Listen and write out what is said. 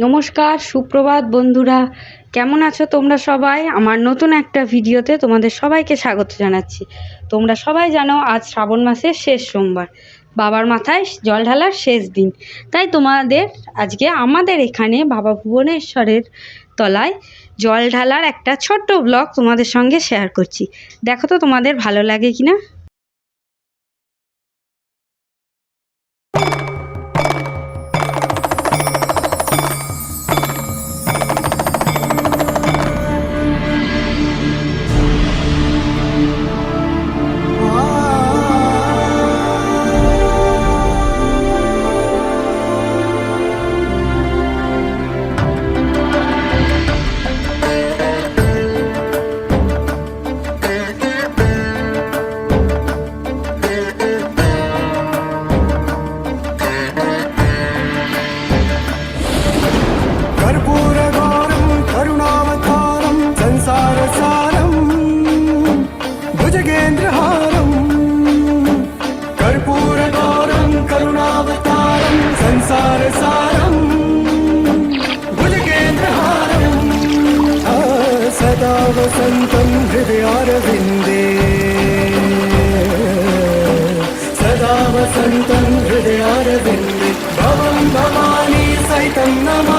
নমস্কার, সুপ্রভাত বন্ধুরা। কেমন আছো তোমরা সবাই? আমার নতুন একটা ভিডিওতে তোমাদের সবাইকে স্বাগত জানাচ্ছি। তোমরা সবাই জানো আজ শ্রাবণ মাসের শেষ সোমবার, বাবার মাথায় জল ঢালার শেষ দিন। তাই তোমাদের আজকে আমাদের এখানে বাবা ভুবনেশ্বরের তলায় জল ঢালার একটা ছোট্ট ব্লগ তোমাদের সঙ্গে শেয়ার করছি। দেখো তো তোমাদের ভালো লাগে কিনা। सदा वसन्तं हृदयारविन्दे सदा वसन्तं हृदयारविन्दे भवं भवानी सहितं नमामि।